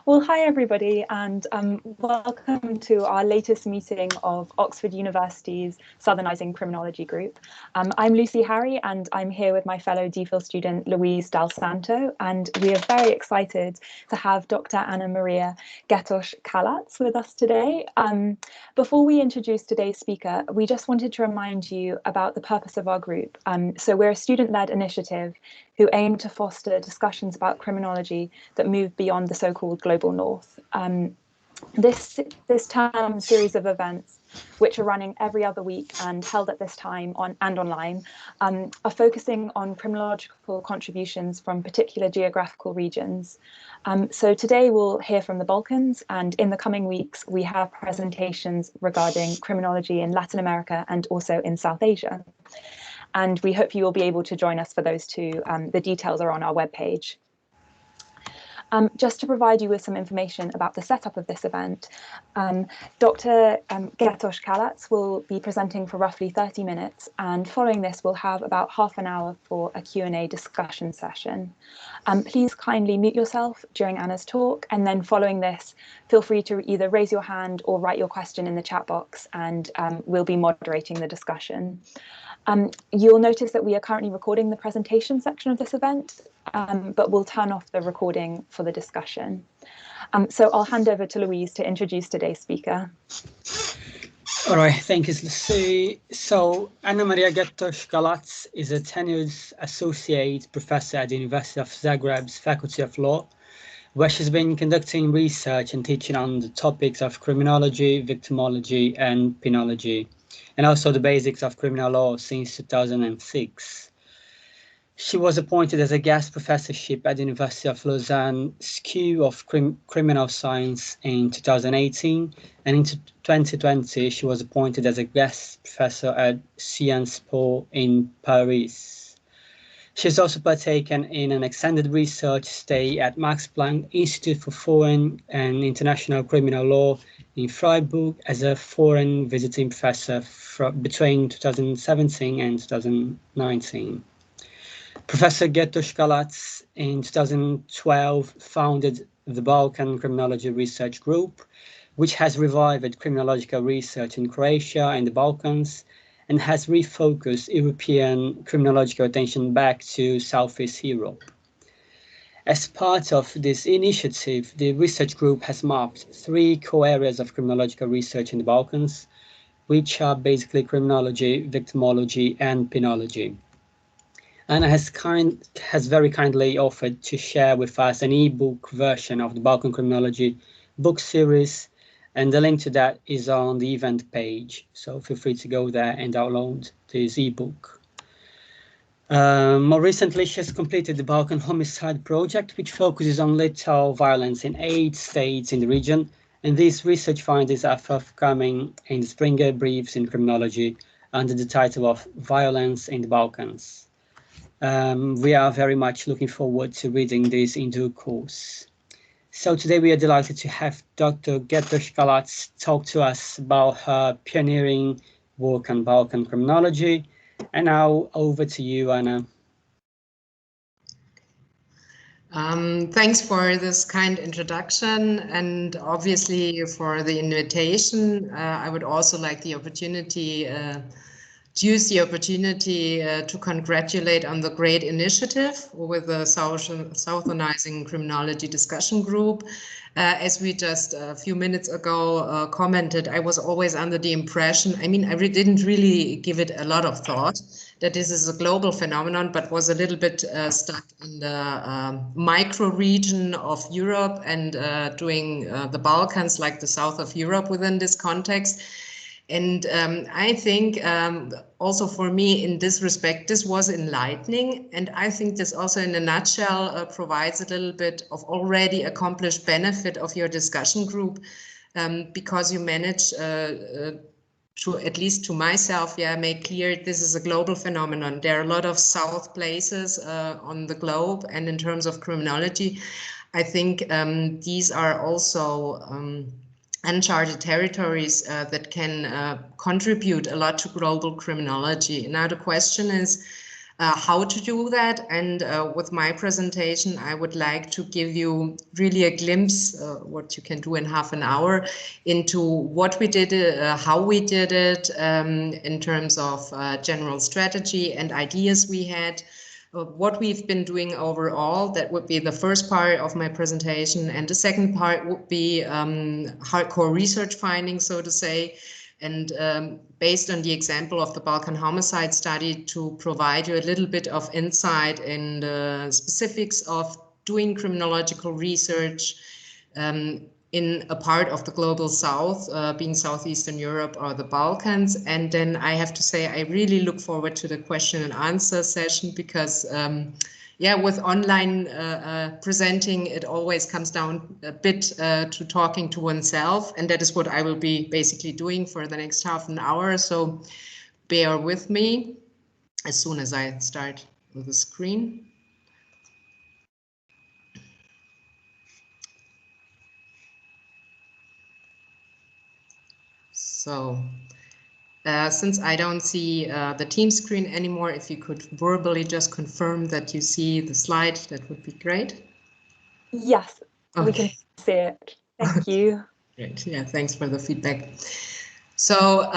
Well, hi everybody, and welcome to our latest meeting of Oxford University's Southernising Criminology group. I'm Lucy Harry, and I'm here with my fellow DPhil student Louise Dal Santo, and we are very excited to have Dr. Anna Maria Getos Kalac with us today. Before we introduce today's speaker, we just wanted to remind you about the purpose of our group. So we're a student-led initiative who aim to foster discussions about criminology that move beyond the so-called global north. This term series of events, which are running every other week and held at this time online, are focusing on criminological contributions from particular geographical regions. So today we'll hear from the Balkans, and in the coming weeks we have presentations regarding criminology in Latin America and also in South Asia. And we hope you will be able to join us for those too. The details are on our webpage. Just to provide you with some information about the setup of this event, Dr. Getos Kalac will be presenting for roughly 30 minutes, and following this we'll have about half an hour for a Q&A discussion session. Please kindly mute yourself during Anna's talk, and then following this, feel free to either raise your hand or write your question in the chat box, and we'll be moderating the discussion. You'll notice that we are currently recording the presentation section of this event, but we'll turn off the recording for the discussion. So I'll hand over to Louise to introduce today's speaker. All right, thank you, Lucy. So Anna Maria Getos Kalac is a tenured associate professor at the University of Zagreb's Faculty of Law, where she's been conducting research and teaching on the topics of criminology, victimology, and penology, and also the basics of criminal law since 2006. She was appointed as a guest professorship at the University of Lausanne School of Criminal Science in 2018, and in 2020 she was appointed as a guest professor at Sciences Po in Paris. She has also partaken in an extended research stay at Max Planck Institute for Foreign and International Criminal Law in Freiburg as a foreign visiting professor between 2017 and 2019. Professor Getos Kalac in 2012 founded the Balkan Criminology Research Group, which has revived criminological research in Croatia and the Balkans, and has refocused European criminological attention back to Southeast Europe. As part of this initiative, the research group has mapped 3 core areas of criminological research in the Balkans, which are basically criminology, victimology, and penology. Anna has very kindly offered to share with us an e-book version of the Balkan Criminology book series, and the link to that is on the event page, so feel free to go there and download this e-book. More recently, she has completed the Balkan Homicide project, which focuses on lethal violence in 8 states in the region, and these research findings are forthcoming in the Springer Briefs in Criminology under the title of Violence in the Balkans. We are very much looking forward to reading this in due course. So today we are delighted to have Dr. Getos Kalac talk to us about her pioneering work on Balkan criminology. And now over to you, Anna. Thanks for this kind introduction, and obviously for the invitation. I would also like the opportunity to use the opportunity to congratulate on the great initiative with the Southernizing Criminology Discussion Group. As we just a few minutes ago commented, I was always under the impression, I mean, I didn't really give it a lot of thought, that this is a global phenomenon, but was a little bit stuck in the micro region of Europe and doing the Balkans, like the south of Europe within this context. And I think also for me in this respect, this was enlightening. And I think this also in a nutshell provides a little bit of already accomplished benefit of your discussion group, because you manage to, at least to myself, make clear this is a global phenomenon. There are a lot of south places on the globe, and in terms of criminology, I think these are also uncharted territories that can contribute a lot to global criminology. Now the question is, how to do that. And with my presentation, I would like to give you really a glimpse, what you can do in half an hour, into what we did, how we did it, in terms of general strategy and ideas we had, what we've been doing overall. That would be the first part of my presentation. And the second part would be hardcore research findings, so to say. And based on the example of the Balkan Homicide study, to provide you a little bit of insight in the specifics of doing criminological research in a part of the global south, being Southeastern Europe or the Balkans. And then I have to say, I really look forward to the question and answer session, because yeah, with online presenting, it always comes down a bit to talking to oneself. And that is what I will be basically doing for the next half an hour. So bear with me as soon as I start with the screen. So since I don't see the team screen anymore, if you could verbally just confirm that you see the slide, that would be great. Yes, okay. We can see it. Thank you. Great. Yeah, thanks for the feedback. So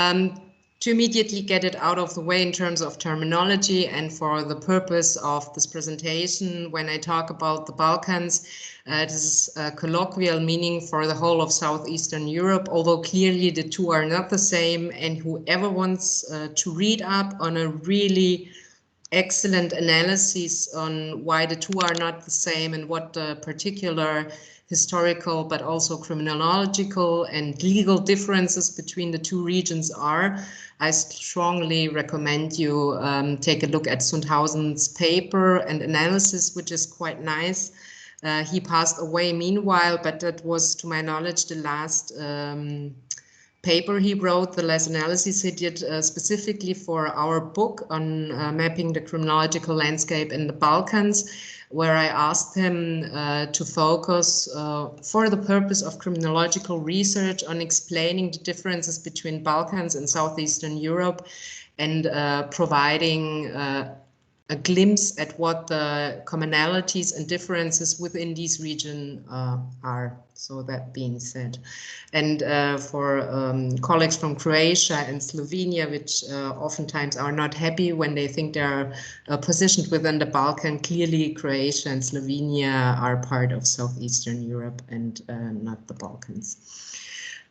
to immediately get it out of the way in terms of terminology and for the purpose of this presentation, when I talk about the Balkans, this is a colloquial meaning for the whole of Southeastern Europe, although clearly the two are not the same. And whoever wants to read up on a really excellent analysis on why the two are not the same and what the particular historical but also criminological and legal differences between the two regions are, I strongly recommend you take a look at Sundhausen's paper and analysis, which is quite nice. He passed away meanwhile, but that was, to my knowledge, the last paper he wrote, the last analysis he did specifically for our book on mapping the criminological landscape in the Balkans, where I asked him to focus for the purpose of criminological research on explaining the differences between Balkans and Southeastern Europe, and providing a glimpse at what the commonalities and differences within these regions are. So that being said, and for colleagues from Croatia and Slovenia, which oftentimes are not happy when they think they are positioned within the Balkan, clearly Croatia and Slovenia are part of Southeastern Europe and not the Balkans.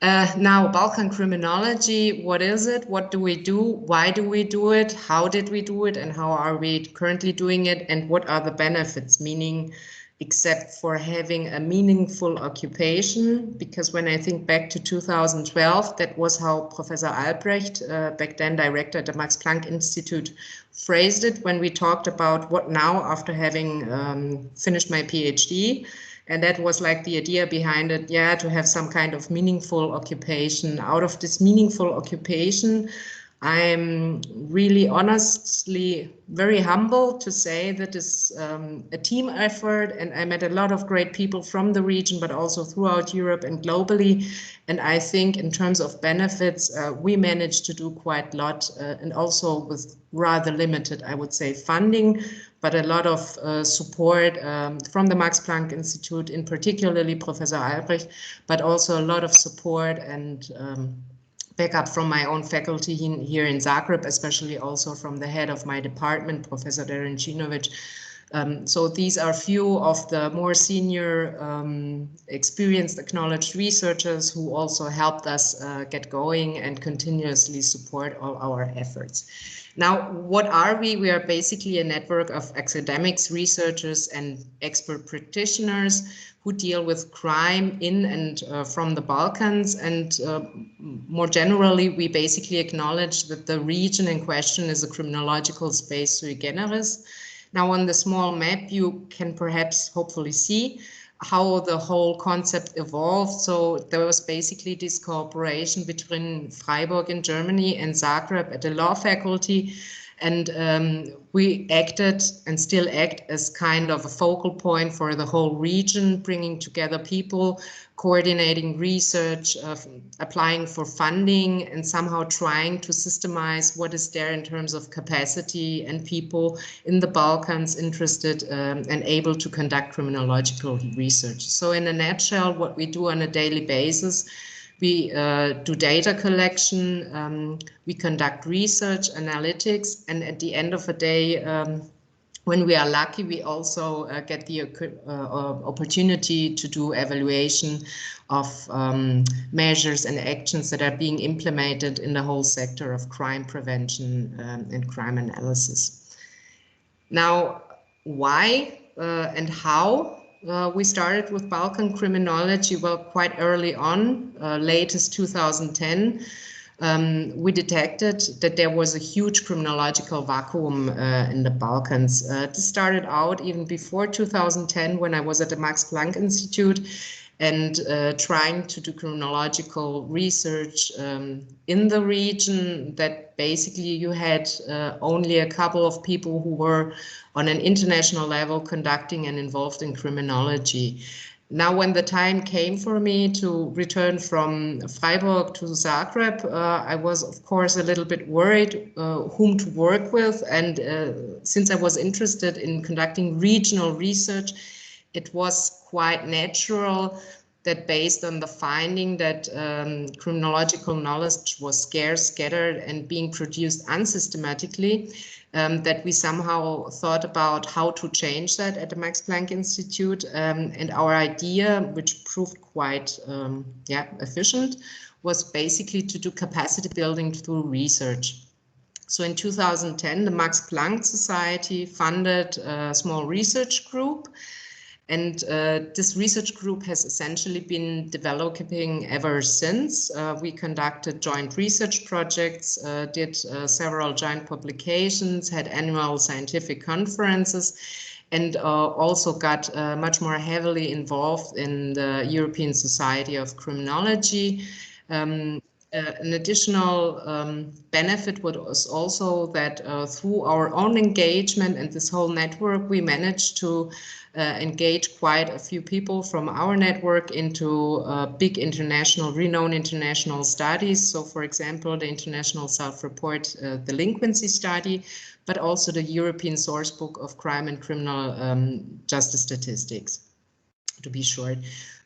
Now, Balkan criminology, what is it? What do we do? Why do we do it? How did we do it? And how are we currently doing it? And what are the benefits? Meaning, except for having a meaningful occupation, because when I think back to 2012, that was how Professor Albrecht, back then director at the Max Planck Institute, phrased it when we talked about what now after having finished my PhD. And that was like the idea behind it, yeah, to have some kind of meaningful occupation. Out of this meaningful occupation, I'm really honestly very humble to say that it's a team effort, and I met a lot of great people from the region, but also throughout Europe and globally. And I think in terms of benefits, we managed to do quite a lot, and also with rather limited, I would say, funding, but a lot of support from the Max Planck Institute, in particularly Professor Albrecht, but also a lot of support and backup from my own faculty here in Zagreb, especially also from the head of my department, Professor Derencinovic. So these are few of the more senior, experienced, acknowledged researchers who also helped us get going and continuously support all our efforts. Now, what are we? We are basically a network of academics, researchers, and expert practitioners who deal with crime in and from the Balkans. And more generally, we basically acknowledge that the region in question is a criminological space sui generis. Now, on the small map, you can perhaps hopefully see how the whole concept evolved. So there was basically this cooperation between Freiburg in Germany and Zagreb at the law faculty. And we acted and still act as kind of a focal point for the whole region, bringing together people, coordinating research, applying for funding, and somehow trying to systemize what is there in terms of capacity and people in the Balkans interested and able to conduct criminological research. So in a nutshell, what we do on a daily basis, we do data collection, we conduct research, analytics, and at the end of the day, when we are lucky, we also get the opportunity to do evaluation of measures and actions that are being implemented in the whole sector of crime prevention and crime analysis. Now, why and how? We started with Balkan Criminology, well, quite early on, latest 2010. We detected that there was a huge criminological vacuum in the Balkans. This started out even before 2010 when I was at the Max Planck Institute and trying to do criminological research in the region, that basically you had only a couple of people who were on an international level conducting and involved in criminology. Now, when the time came for me to return from Freiburg to Zagreb, I was, of course, a little bit worried whom to work with. And since I was interested in conducting regional research, it was quite natural that based on the finding that criminological knowledge was scarce, scattered, and being produced unsystematically, that we somehow thought about how to change that at the Max Planck Institute. And our idea, which proved quite efficient, was basically to do capacity building through research. So in 2010, the Max Planck Society funded a small research group. And this research group has essentially been developing ever since. We conducted joint research projects, did several joint publications, had annual scientific conferences, and also got much more heavily involved in the European Society of Criminology. An additional benefit was also that through our own engagement and this whole network, we managed to engage quite a few people from our network into big international, renowned international studies. So, for example, the International Self-Report Delinquency Study, but also the European Source Book of Crime and Criminal Justice Statistics, to be short.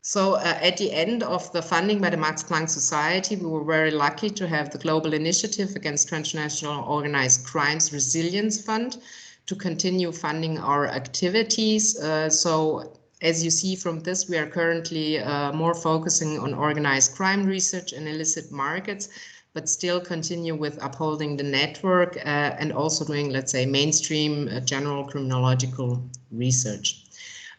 So at the end of the funding by the Max Planck Society, we were very lucky to have the Global Initiative Against Transnational Organized Crimes Resilience Fund to continue funding our activities. So as you see from this, we are currently more focusing on organized crime research and illicit markets, but still continue with upholding the network and also doing, let's say, mainstream general criminological research.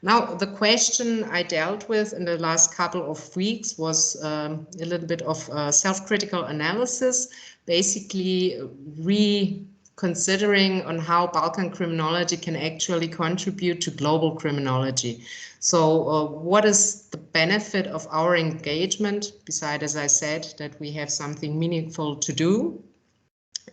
Now, the question I dealt with in the last couple of weeks was a little bit of self-critical analysis, basically reconsidering on how Balkan criminology can actually contribute to global criminology. So what is the benefit of our engagement, besides, as I said, that we have something meaningful to do?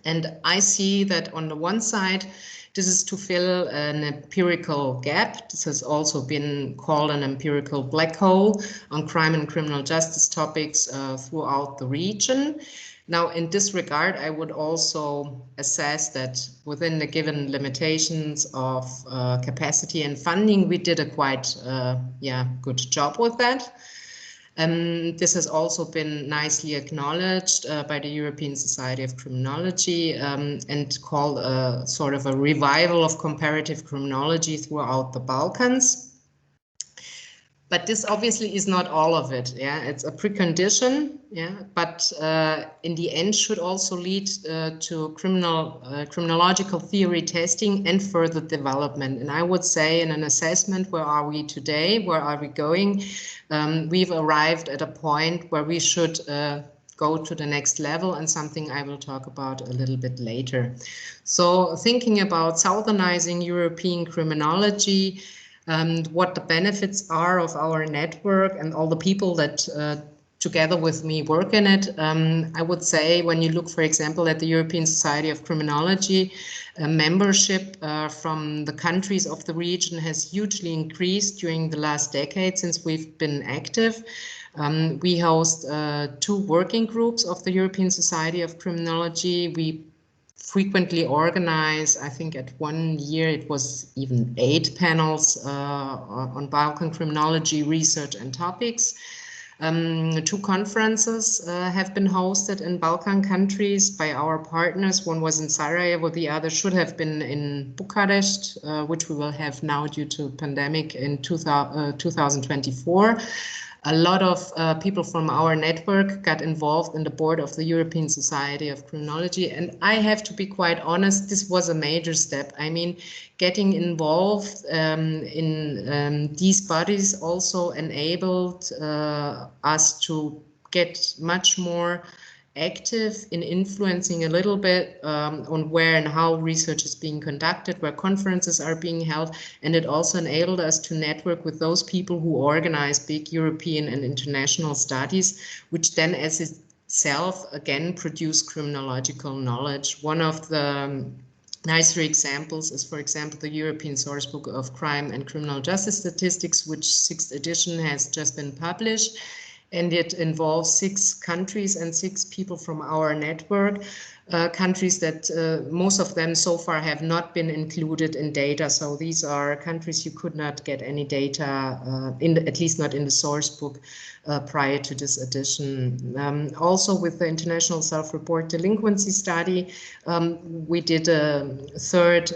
And I see that on the one side, this is to fill an empirical gap. This has also been called an empirical black hole on crime and criminal justice topics throughout the region. Now, in this regard, I would also assess that within the given limitations of capacity and funding, we did a quite good job with that. This has also been nicely acknowledged by the European Society of Criminology and called a sort of a revival of comparative criminology throughout the Balkans. But this obviously is not all of it. Yeah, it's a precondition. Yeah, but in the end should also lead to criminological theory testing and further development. And I would say in an assessment, where are we today? Where are we going? We've arrived at a point where we should go to the next level, and something I will talk about a little bit later. So thinking about Southernizing European criminology, what the benefits are of our network and all the people that together with me work in it. I would say when you look, for example, at the European Society of Criminology, membership from the countries of the region has hugely increased during the last decade since we've been active. We host 2 working groups of the European Society of Criminology. We frequently organize, I think at one year it was even 8 panels on Balkan criminology research and topics. 2 conferences have been hosted in Balkan countries by our partners. One was in Sarajevo, the other should have been in Bucharest, which we will have now due to pandemic in 2024. A lot of people from our network got involved in the board of the European Society of Criminology. And I have to be quite honest, this was a major step. I mean, getting involved in these bodies also enabled us to get much more active in influencing a little bit on where and how research is being conducted, where conferences are being held, and it also enabled us to network with those people who organize big European and international studies, which then as itself again produce criminological knowledge. One of the nicer examples is, for example, the European Sourcebook of Crime and Criminal Justice Statistics, which 6th edition has just been published. And it involves 6 countries and 6 people from our network, countries that most of them so far have not been included in data. So these are countries you could not get any data, at least not in the source book prior to this edition. Also with the International Self-Report Delinquency Study, we did a third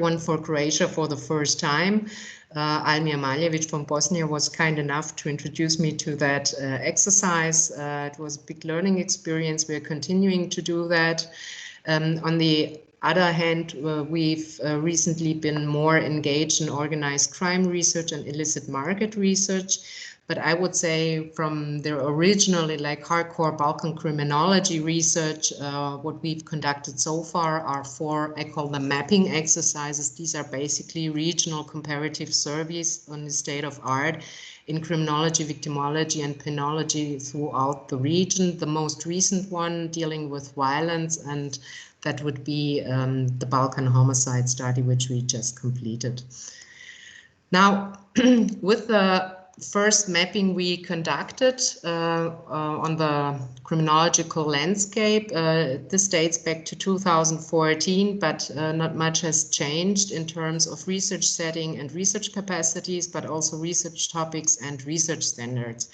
one for Croatia for the first time. Almir Maljevic from Bosnia was kind enough to introduce me to that exercise. It was a big learning experience. We're continuing to do that. On the other hand, we've recently been more engaged in organized crime research and illicit market research. But I would say from the originally like hardcore Balkan criminology research, what we've conducted so far are 4, I call them mapping exercises. These are basically regional comparative surveys on the state of art in criminology, victimology, and penology throughout the region. The most recent one dealing with violence, and that would be the Balkan Homicide study, which we just completed. Now, with the first mapping we conducted on the criminological landscape, this dates back to 2014, but not much has changed in terms of research setting and research capacities, but also research topics and research standards.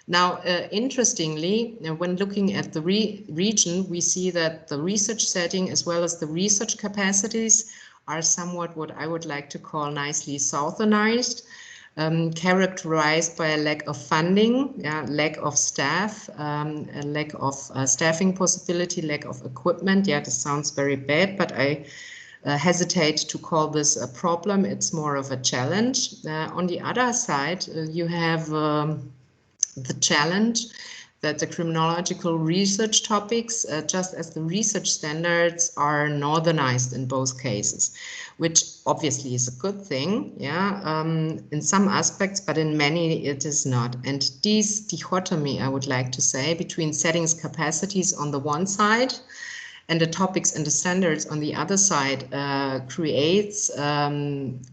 Now, interestingly, when looking at the region, we see that the research setting as well as the research capacities are somewhat what I would like to call nicely southernized. Characterized by a lack of funding, lack of staff, a lack of staffing possibility, lack of equipment. Yeah, this sounds very bad, but I hesitate to call this a problem. It's more of a challenge. On the other side, you have the challenge that the criminological research topics, just as the research standards, are northernized in both cases, which obviously is a good thing, yeah, in some aspects, but in many it is not. And this dichotomy, I would like to say, between settings capacities on the one side and the topics and the standards on the other side creates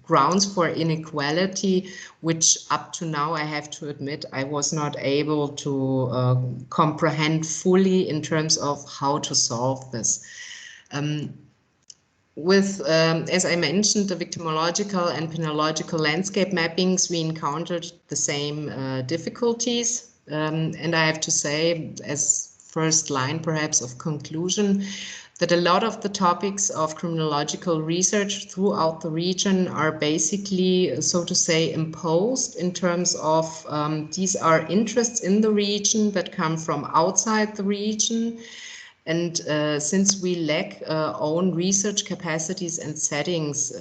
grounds for inequality, which up to now, I have to admit, I was not able to comprehend fully in terms of how to solve this. As I mentioned, the victimological and penological landscape mappings, we encountered the same difficulties. And I have to say, as first line perhaps of conclusion, that a lot of the topics of criminological research throughout the region are basically, so to say, imposed in terms of these are interests in the region that come from outside the region. And since we lack own research capacities and settings,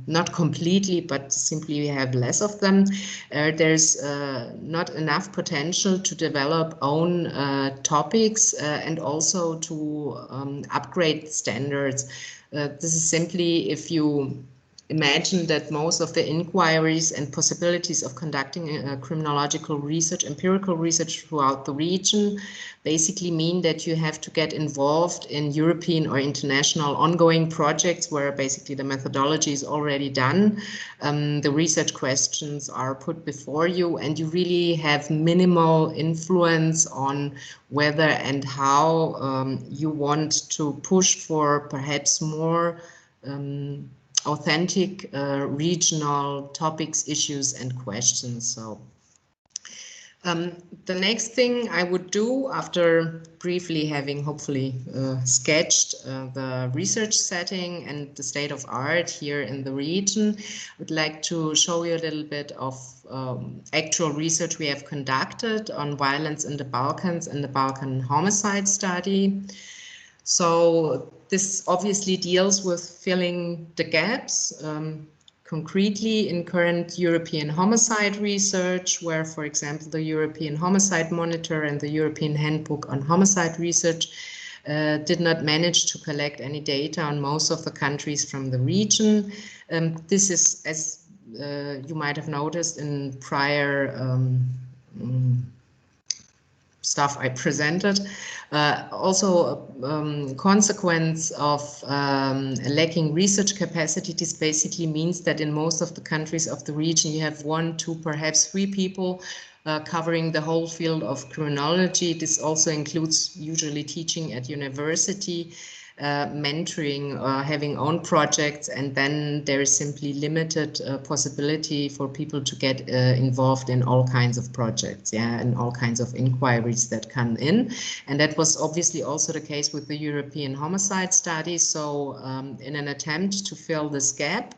not completely, but simply we have less of them, there's not enough potential to develop own topics and also to upgrade standards. This is simply if you imagine that most of the inquiries and possibilities of conducting criminological research, empirical research throughout the region, basically mean that you have to get involved in European or international ongoing projects where basically the methodology is already done. The research questions are put before you, and you really have minimal influence on whether and how you want to push for perhaps more authentic regional topics, issues, and questions. So the next thing I would do, after briefly having hopefully sketched the research setting and the state of art here in the region, would like to show you a little bit of actual research we have conducted on violence in the Balkans and the Balkan homicide study. So this obviously deals with filling the gaps concretely in current European homicide research, where, for example, the European Homicide Monitor and the European Handbook on Homicide Research did not manage to collect any data on most of the countries from the region. This is, as you might have noticed in prior stuff I presented, also a consequence of lacking research capacity. This basically means that in most of the countries of the region you have 1, 2, perhaps 3 people covering the whole field of criminology. This also includes usually teaching at university, mentoring, having own projects, and then there is simply limited possibility for people to get involved in all kinds of projects, and all kinds of inquiries that come in. And that was obviously also the case with the European homicide study. So in an attempt to fill this gap,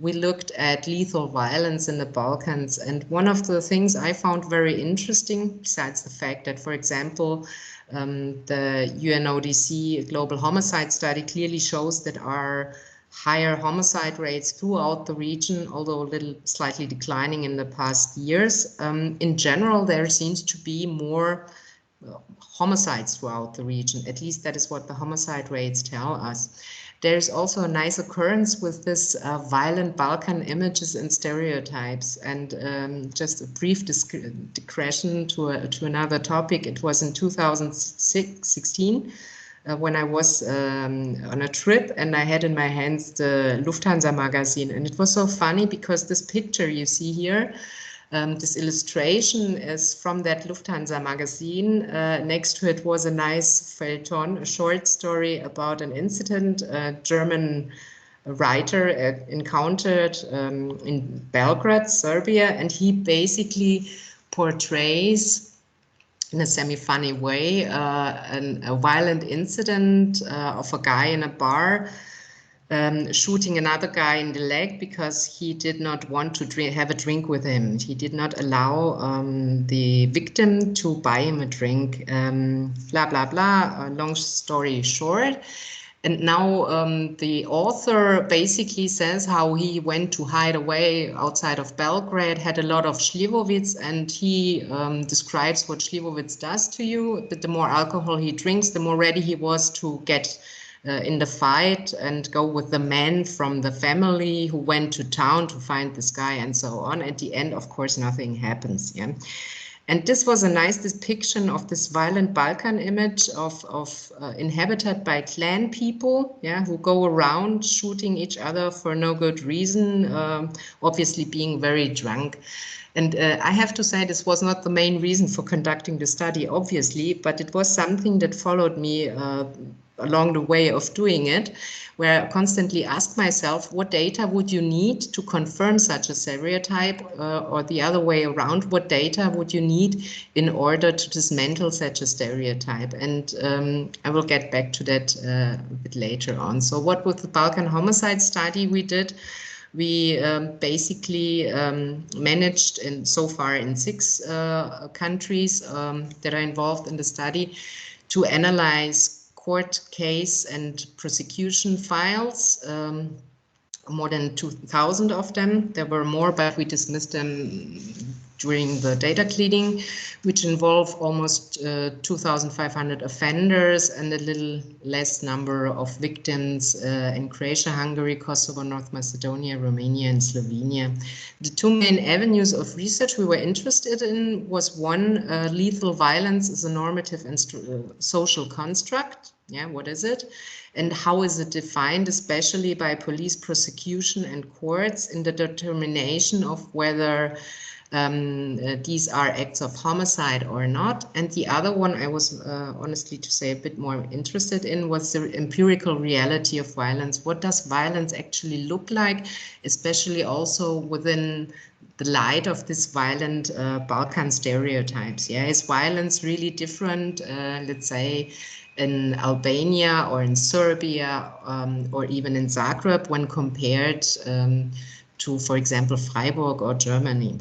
we looked at lethal violence in the Balkans. And one of the things I found very interesting, besides the fact that, for example, the UNODC Global Homicide Study clearly shows that our higher homicide rates throughout the region, although a little slightly declining in the past years. In general, there seems to be more homicides throughout the region. At least that is what the homicide rates tell us. There's also a nice occurrence with this violent Balkan images and stereotypes. And just a brief digression to another topic. It was in 2016 when I was on a trip, and I had in my hands the Lufthansa magazine. And it was so funny because this picture you see here, this illustration is from that Lufthansa magazine. Next to it was a nice feuilleton, a short story about an incident a German writer encountered in Belgrade, Serbia, and he basically portrays in a semi-funny way a violent incident of a guy in a bar shooting another guy in the leg because he did not want to have a drink with him. He did not allow the victim to buy him a drink. Blah, blah, blah. Long story short. And now the author basically says how he went to hide away outside of Belgrade, had a lot of Slivovitz, and he describes what Slivovitz does to you. But the more alcohol he drinks, the more ready he was to get in the fight and go with the men from the family who went to town to find this guy and so on. At the end, of course, nothing happens. Yeah. And this was a nice depiction of this violent Balkan image of inhabited by clan people, who go around shooting each other for no good reason, obviously being very drunk. And I have to say this was not the main reason for conducting the study, obviously, but it was something that followed me along the way of doing it, where I constantly asked myself, what data would you need to confirm such a stereotype, or the other way around, what data would you need in order to dismantle such a stereotype? And I will get back to that a bit later on. So what with the Balkan homicide study we did, we basically managed, so far in 6 countries that are involved in the study, to analyze court case and prosecution files, more than 2,000 of them. There were more, but we dismissed them during the data cleaning, which involve almost 2,500 offenders and a little less number of victims in Croatia, Hungary, Kosovo, North Macedonia, Romania, and Slovenia. The two main avenues of research we were interested in was one, lethal violence is a normative and social construct. Yeah, what is it? And how is it defined, especially by police prosecution and courts in the determination of whether these are acts of homicide or not. And the other one I was honestly to say a bit more interested in was the empirical reality of violence. What does violence actually look like, especially also within the light of this violent Balkan stereotypes? Yeah, is violence really different, let's say, in Albania or in Serbia or even in Zagreb when compared to, for example, Freiburg or Germany?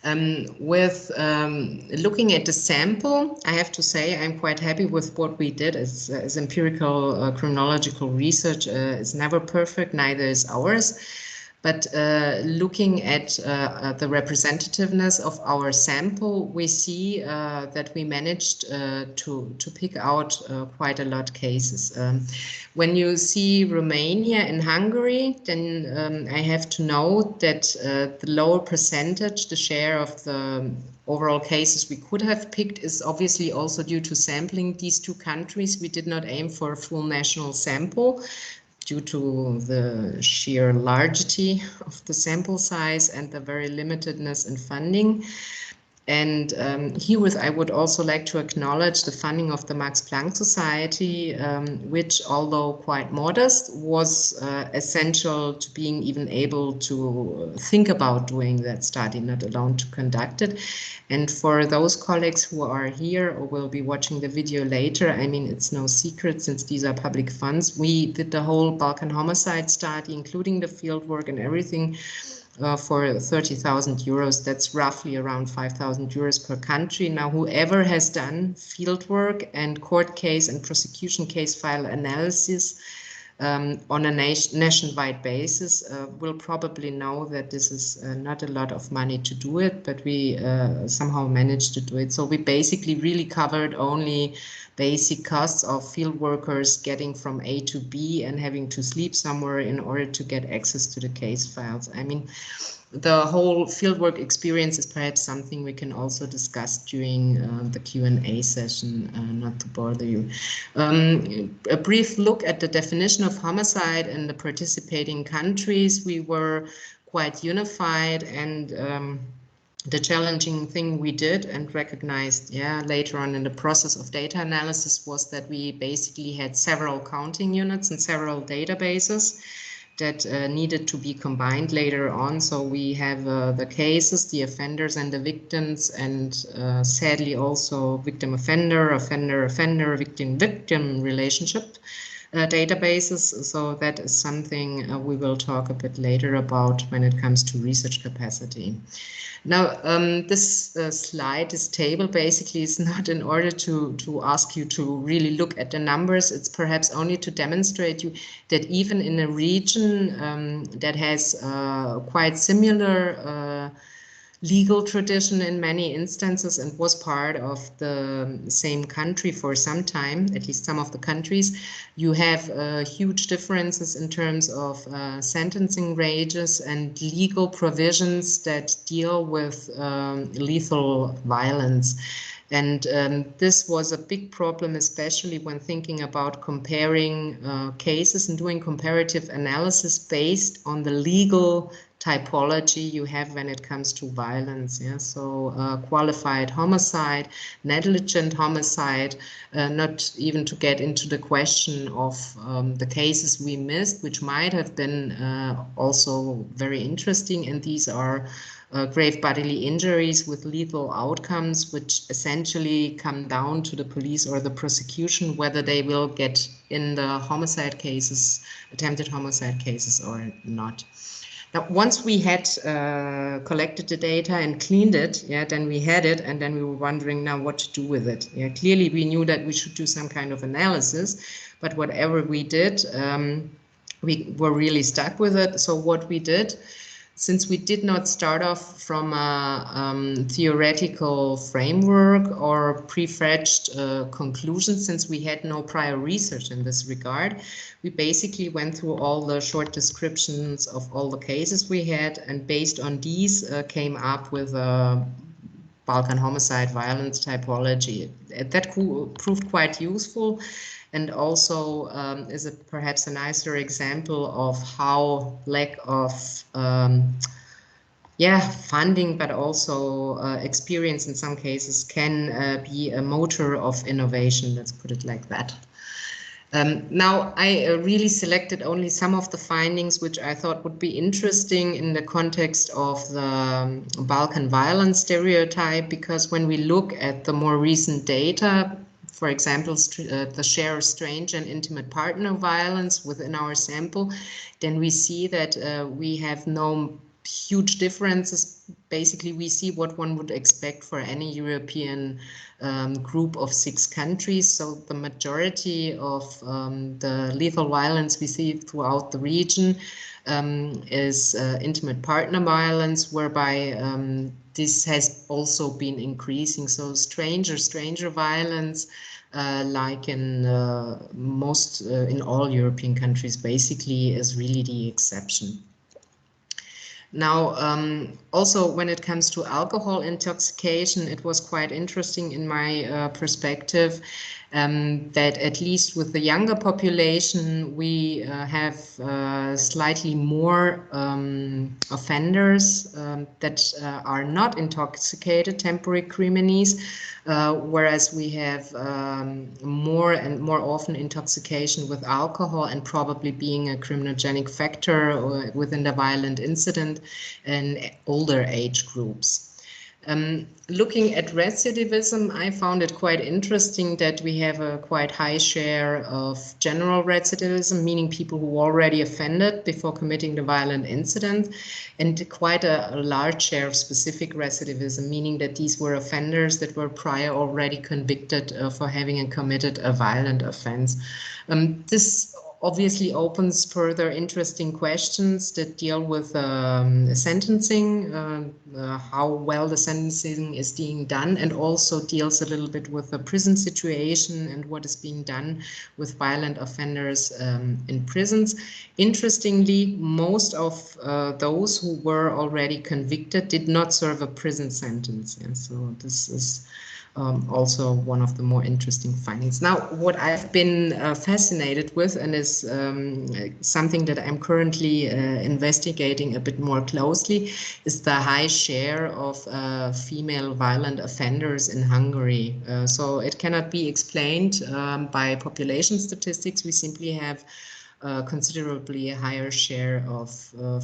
Looking at the sample, I have to say I'm quite happy with what we did as empirical criminological research. Is never perfect, neither is ours. But looking at the representativeness of our sample, we see that we managed to pick out quite a lot of cases. When you see Romania and Hungary, then I have to note that the lower percentage, the share of the overall cases we could have picked, is obviously also due to sampling these two countries. We did not aim for a full national sample, due to the sheer largity of the sample size and the very limitedness in funding. And herewith, I would also like to acknowledge the funding of the Max Planck Society, which, although quite modest, was essential to being even able to think about doing that study, not alone to conduct it. And for those colleagues who are here or will be watching the video later, I mean, it's no secret since these are public funds. We did the whole Balkan homicide study, including the fieldwork and everything, for 30,000 euros. That's roughly around 5,000 euros per country. Now, whoever has done fieldwork and court case and prosecution case file analysis on a nationwide basis will probably know that this is not a lot of money to do it, but we somehow managed to do it. So we basically really covered only basic costs of field workers getting from A to B and having to sleep somewhere in order to get access to the case files. I mean, the whole fieldwork experience is perhaps something we can also discuss during the Q&A session, not to bother you. A brief look at the definition of homicide in the participating countries. We were quite unified, and the challenging thing we did and recognized later on in the process of data analysis was that we basically had several counting units and several databases that needed to be combined later on. So we have the cases, the offenders and the victims, and sadly also victim-offender, offender-offender, victim-victim relationship databases. So that is something we will talk a bit later about when it comes to research capacity. Now, this slide, this table basically is not in order to ask you to really look at the numbers. It's perhaps only to demonstrate you that even in a region that has quite similar legal tradition in many instances and was part of the same country for some time, at least some of the countries, you have huge differences in terms of sentencing ranges and legal provisions that deal with lethal violence. And this was a big problem, especially when thinking about comparing cases and doing comparative analysis based on the legal typology you have when it comes to violence. Yeah, so qualified homicide, negligent homicide, not even to get into the question of the cases we missed, which might have been also very interesting. And these are grave bodily injuries with lethal outcomes, which essentially come down to the police or the prosecution, whether they will get in the homicide cases, attempted homicide cases or not. Now, once we had collected the data and cleaned it, then we had it, and then we were wondering now what to do with it. Clearly we knew that we should do some kind of analysis, but whatever we did, we were really stuck with it. So what we did, since we did not start off from a theoretical framework or prefetched conclusions, since we had no prior research in this regard, we basically went through all the short descriptions of all the cases we had, and based on these came up with a Balkan homicide violence typology. That proved quite useful, and also is perhaps a nicer example of how lack of funding, but also experience in some cases can be a motor of innovation. Let's put it like that. Now, I really selected only some of the findings which I thought would be interesting in the context of the Balkan violence stereotype, because when we look at the more recent data, for example, the share of strange and intimate partner violence within our sample, then we see that we have no huge differences. Basically, we see what one would expect for any European group of 6 countries. So the majority of the lethal violence we see throughout the region is intimate partner violence, whereby this has also been increasing. So stranger violence, like in in all European countries, basically is really the exception. Now, also when it comes to alcohol intoxication, it was quite interesting in my perspective that at least with the younger population, we have slightly more offenders that are not intoxicated, temporary crimines, whereas we have more and more often intoxication with alcohol, and probably being a criminogenic factor within the violent incident in older age groups. Looking at recidivism, I found it quite interesting that we have a quite high share of general recidivism, meaning people who already offended before committing the violent incident, and quite a large share of specific recidivism, meaning that these were offenders that were prior already convicted for having committed a violent offense. This obviously opens further interesting questions that deal with sentencing, how well the sentencing is being done, and also deals a little bit with the prison situation and what is being done with violent offenders in prisons. Interestingly, most of those who were already convicted did not serve a prison sentence. And so this is also one of the more interesting findings. Now, what I've been fascinated with, and is something that I'm currently investigating a bit more closely, is the high share of female violent offenders in Hungary. So it cannot be explained by population statistics. We simply have considerably higher share of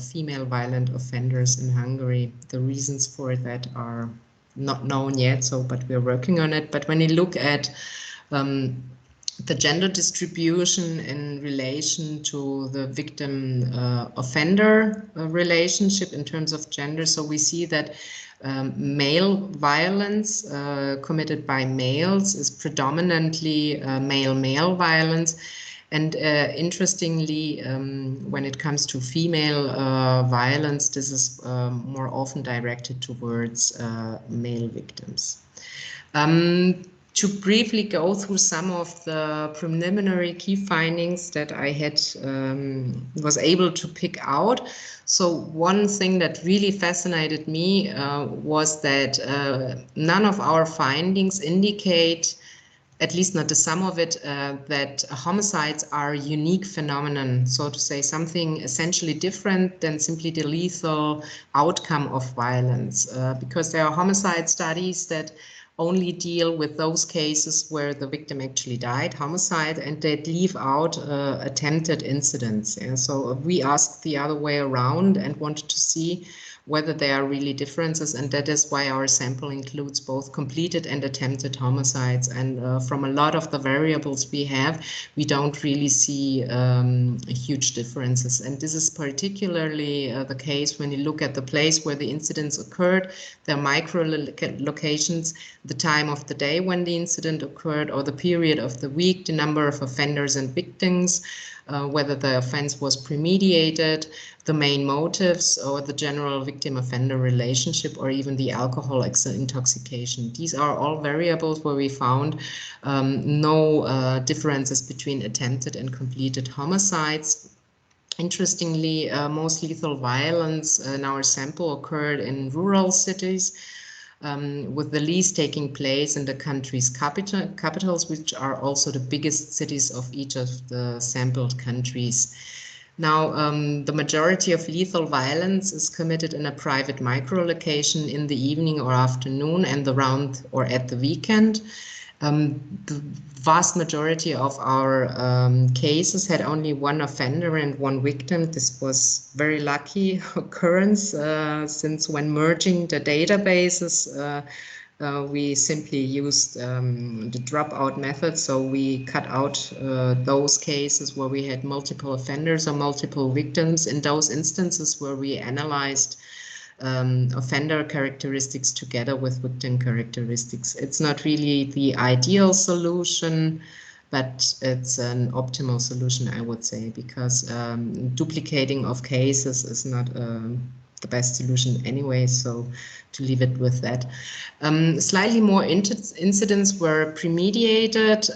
female violent offenders in Hungary. The reasons for that are not known yet, but we're working on it. But when you look at the gender distribution in relation to the victim offender relationship in terms of gender, so we see that male violence committed by males is predominantly male-male violence. And interestingly, when it comes to female violence, this is more often directed towards male victims. To briefly go through some of the preliminary key findings that I had was able to pick out. So one thing that really fascinated me was that none of our findings indicate, at least not the sum of it, that homicides are a unique phenomenon, so to say, something essentially different than simply the lethal outcome of violence, because there are homicide studies that only deal with those cases where the victim actually died, homicide, and they leave out attempted incidents. And so we asked the other way around and wanted to see whether there are really differences, and that is why our sample includes both completed and attempted homicides. And from a lot of the variables we have, we don't really see huge differences. And this is particularly the case when you look at the place where the incidents occurred, their micro locations, the time of the day when the incident occurred, or the period of the week, the number of offenders and victims, whether the offense was premeditated, the main motives, or the general victim-offender relationship, or even the alcohol intoxication. These are all variables where we found no differences between attempted and completed homicides. Interestingly, most lethal violence in our sample occurred in rural cities, with the least taking place in the country's capitals, which are also the biggest cities of each of the sampled countries. Now, the majority of lethal violence is committed in a private micro-location in the evening or afternoon and around or at the weekend. The vast majority of our cases had only one offender and one victim. This was very lucky occurrence since when merging the databases, we simply used the dropout method. So we cut out those cases where we had multiple offenders or multiple victims. In those instances where we analyzed offender characteristics together with victim characteristics. It's not really the ideal solution, but it's an optimal solution, I would say, because duplicating of cases is not the best solution anyway, so to leave it with that. Slightly more incidents were premeditated,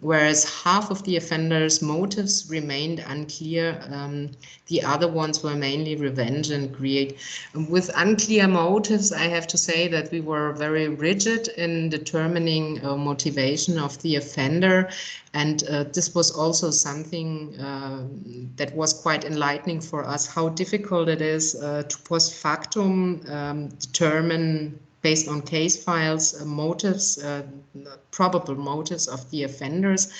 whereas half of the offenders' motives remained unclear. The other ones were mainly revenge and greed. With unclear motives, I have to say that we were very rigid in determining motivation of the offender. And this was also something that was quite enlightening for us, how difficult it is to post factum determine based on case files, motives, probable motives of the offenders.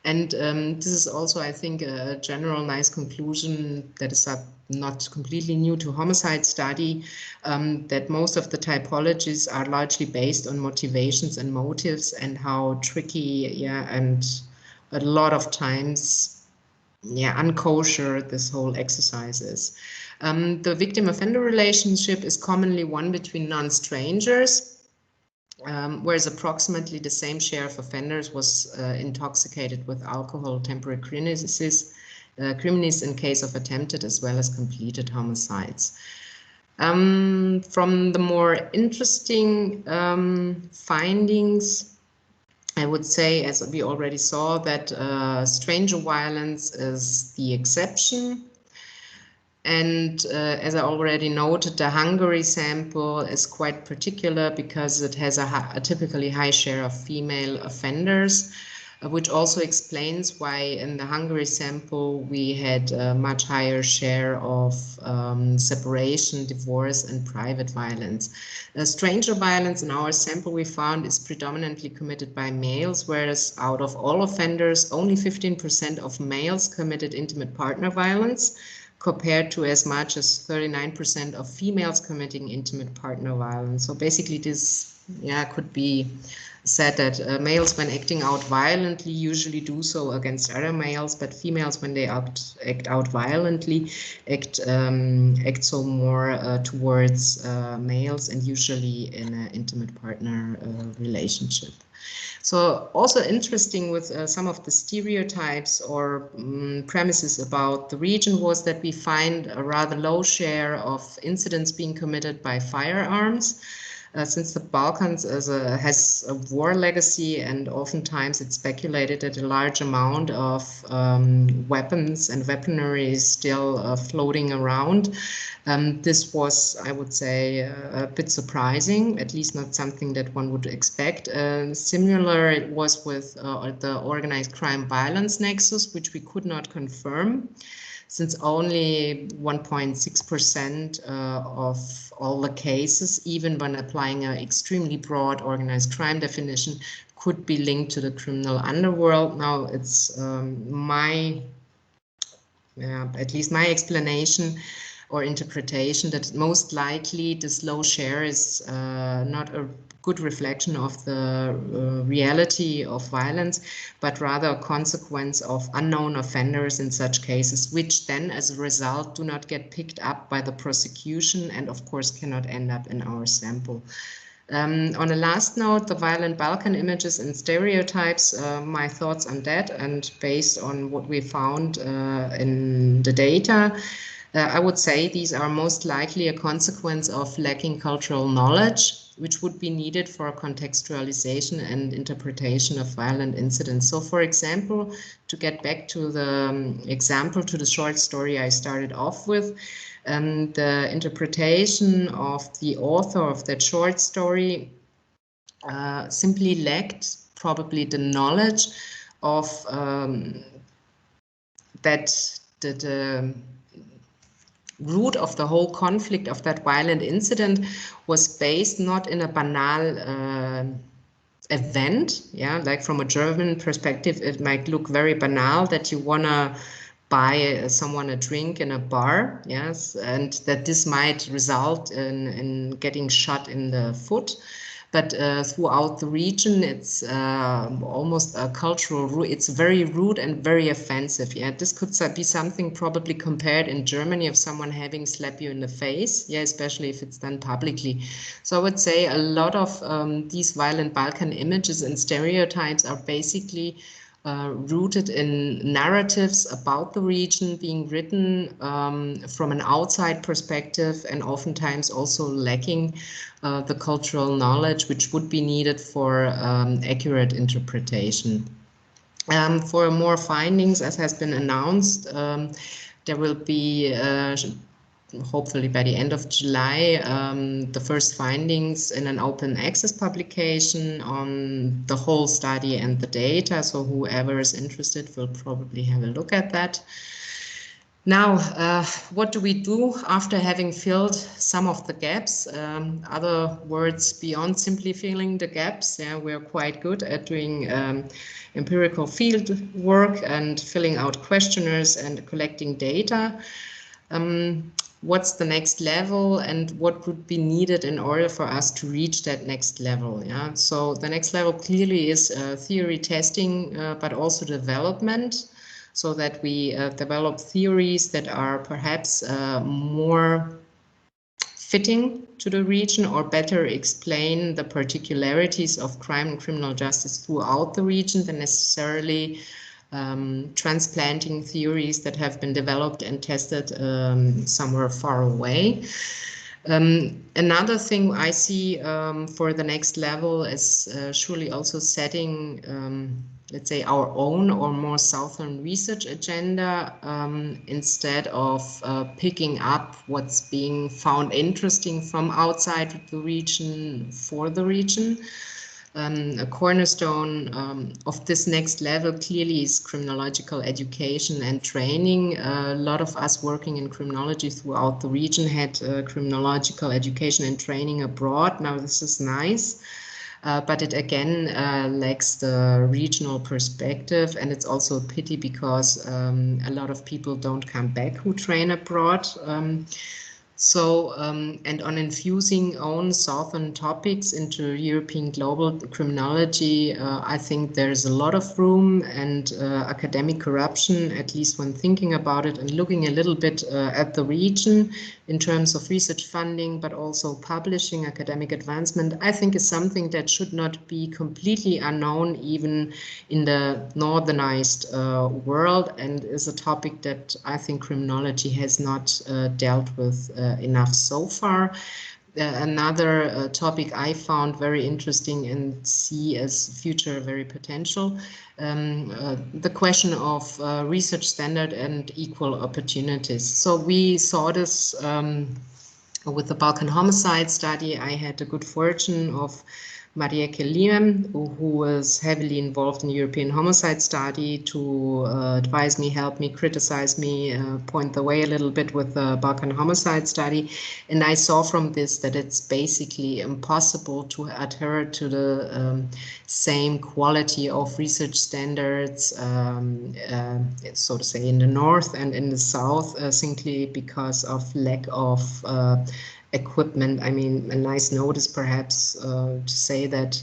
And this is also, I think, a general nice conclusion that is not completely new to homicide study, that most of the typologies are largely based on motivations and motives, and how tricky, and a lot of times, unkosher this whole exercise is. The victim-offender relationship is commonly one between non-strangers, whereas approximately the same share of offenders was intoxicated with alcohol, temporary criminis in case of attempted as well as completed homicides. From the more interesting findings, I would say, as we already saw, that stranger violence is the exception. And as I already noted, the Hungary sample is quite particular because it has a typically high share of female offenders, which also explains why in the Hungary sample we had a much higher share of separation, divorce, and private violence. Stranger violence in our sample we found is predominantly committed by males, whereas out of all offenders, only 15% of males committed intimate partner violence, compared to as much as 39% of females committing intimate partner violence. So basically this could be said that males, when acting out violently, usually do so against other males, but females, when they act out violently, act so more towards males, and usually in an intimate partner relationship. So also interesting with some of the stereotypes or premises about the region was that we find a rather low share of incidents being committed by firearms. Since the Balkans has a war legacy, and oftentimes it's speculated that a large amount of weapons and weaponry is still floating around. This was, I would say, a bit surprising, at least not something that one would expect. Similar it was with the organized crime violence nexus, which we could not confirm, since only 1.6% of all the cases, even when applying an extremely broad organized crime definition, could be linked to the criminal underworld. Now, it's at least my explanation or interpretation that most likely this low share is not a good reflection of the reality of violence, but rather a consequence of unknown offenders in such cases, which then as a result do not get picked up by the prosecution and of course cannot end up in our sample. On a last note, the violent Balkan images and stereotypes, my thoughts on that, and based on what we found in the data, I would say these are most likely a consequence of lacking cultural knowledge, which would be needed for contextualization and interpretation of violent incidents. So, for example, to get back to the example, to the short story I started off with, the interpretation of the author of that short story simply lacked probably the knowledge of that the root of the whole conflict of that violent incident was based not in a banal event, yeah, like from a German perspective, it might look very banal that you wanna buy someone a drink in a bar, yes, and that this might result in getting shot in the foot. But throughout the region, it's almost a cultural, it's very rude and very offensive. Yeah, this could be something probably compared in Germany of someone having slapped you in the face. Yeah, especially if it's done publicly. So I would say a lot of these violent Balkan images and stereotypes are basically rooted in narratives about the region being written from an outside perspective, and oftentimes also lacking the cultural knowledge which would be needed for accurate interpretation. For more findings, as has been announced, there will be hopefully by the end of July, the first findings in an open access publication on the whole study and the data. So whoever is interested will probably have a look at that. Now, what do we do after having filled some of the gaps? Other words, beyond simply filling the gaps, yeah, we're quite good at doing empirical field work and filling out questionnaires and collecting data. What's the next level and what would be needed in order for us to reach that next level? Yeah, so the next level clearly is theory testing, but also development, so that we develop theories that are perhaps more fitting to the region or better explain the particularities of crime and criminal justice throughout the region than necessarily transplanting theories that have been developed and tested somewhere far away. Another thing I see for the next level is surely also setting, let's say, our own or more Southern research agenda instead of picking up what's being found interesting from outside the region for the region. A cornerstone of this next level clearly is criminological education and training. A lot of us working in criminology throughout the region had criminological education and training abroad. Now this is nice, but it again lacks the regional perspective, and it's also a pity because a lot of people don't come back who train abroad. And on infusing own Southern topics into European global criminology, I think there's a lot of room, and academic corruption, at least when thinking about it and looking a little bit at the region in terms of research funding, but also publishing, academic advancement, I think is something that should not be completely unknown even in the northernized world, and is a topic that I think criminology has not dealt with enough so far. Another topic I found very interesting and see as future very potential, the question of research standard and equal opportunities. So we saw this with the Balkan Homicide study. I had the good fortune of Marieke Liem, who was heavily involved in the European Homicide study, to advise me, help me, criticize me, point the way a little bit with the Balkan Homicide study. And I saw from this that it's basically impossible to adhere to the same quality of research standards, so to say, in the north and in the south, simply because of lack of equipment. I mean, a nice note is perhaps to say that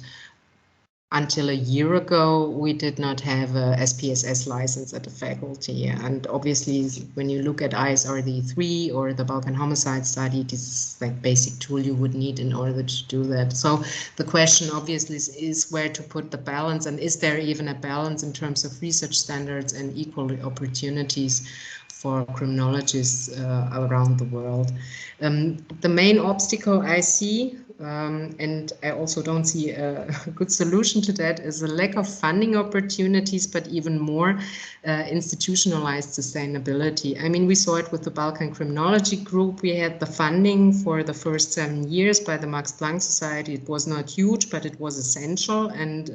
until a year ago, we did not have a SPSS license at the faculty. And obviously, when you look at ISRD 3 or the Balkan Homicide study, this is like basic tool you would need in order to do that. So the question obviously is where to put the balance, and is there even a balance in terms of research standards and equal opportunities for criminologists around the world. The main obstacle I see, and I also don't see a good solution to that, is a lack of funding opportunities, but even more institutionalized sustainability. I mean, we saw it with the Balkan Criminology group. We had the funding for the first 7 years by the Max Planck Society. It was not huge, but it was essential, and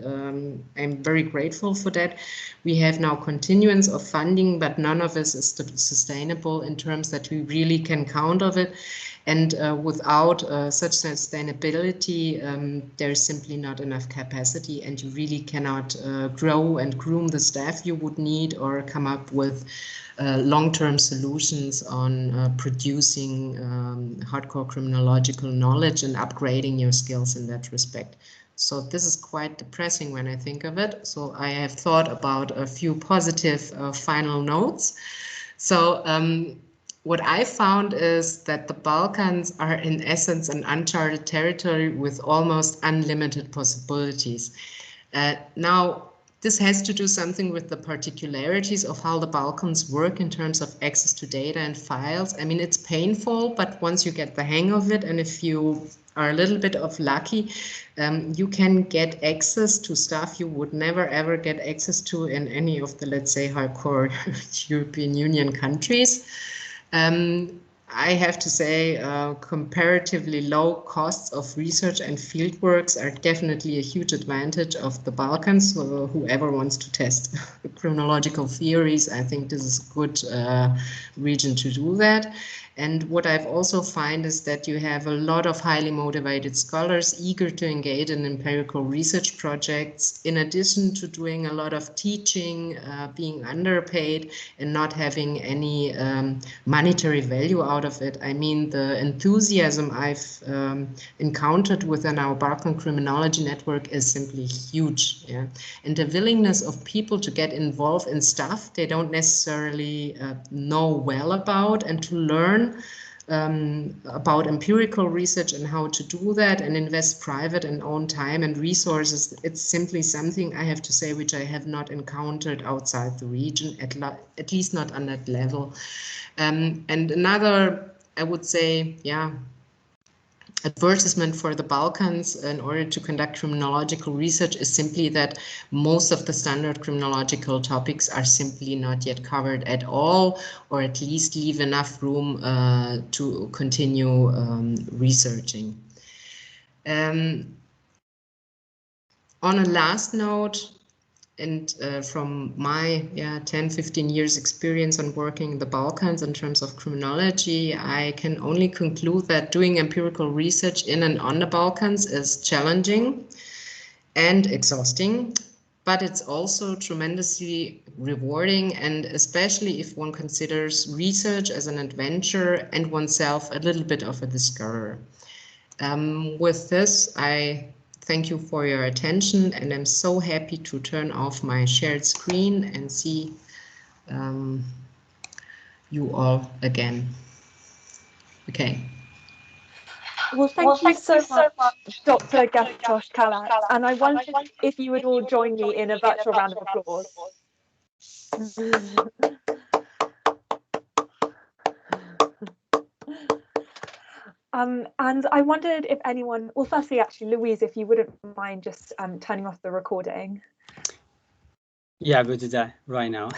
I'm very grateful for that. We have now continuance of funding, but none of us is sustainable in terms that we really can count of it. And without such sustainability, there is simply not enough capacity, and you really cannot grow and groom the staff you would need or come up with long-term solutions on producing hardcore criminological knowledge and upgrading your skills in that respect. So this is quite depressing when I think of it. So I have thought about a few positive final notes. So what I found is that the Balkans are in essence an uncharted territory with almost unlimited possibilities. Now, this has to do something with the particularities of how the Balkans work in terms of access to data and files. I mean, it's painful, but once you get the hang of it, and if you are a little bit of lucky, you can get access to stuff you would never ever get access to in any of the, let's say, hardcore European Union countries. I have to say comparatively low costs of research and fieldworks are definitely a huge advantage of the Balkans. So whoever wants to test criminological theories, I think this is a good region to do that. And what I've also find is that you have a lot of highly motivated scholars eager to engage in empirical research projects, in addition to doing a lot of teaching, being underpaid and not having any monetary value out of it. I mean, the enthusiasm I've encountered within our Balkan Criminology network is simply huge. Yeah? And the willingness of people to get involved in stuff they don't necessarily know well about, and to learn about empirical research and how to do that and invest private and own time and resources. It's simply something, I have to say, which I have not encountered outside the region, at least not on that level. And another, I would say, yeah, advertisement for the Balkans in order to conduct criminological research is simply that most of the standard criminological topics are simply not yet covered at all, or at least leave enough room to continue researching. On a last note, and from my 10-15 years experience on working in the Balkans in terms of criminology, I can only conclude that doing empirical research in and on the Balkans is challenging and exhausting, but it's also tremendously rewarding, and especially if one considers research as an adventure and oneself a little bit of a discoverer. With this, I thank you for your attention, and I'm so happy to turn off my shared screen and see you all again. Okay. Well, thank you so much, Dr. Getos, Kalac, and I wondered if you would all join me in a virtual round of applause. And I wondered if anyone, well, firstly, actually, Louise, if you wouldn't mind just turning off the recording. Yeah, we'll do that right now.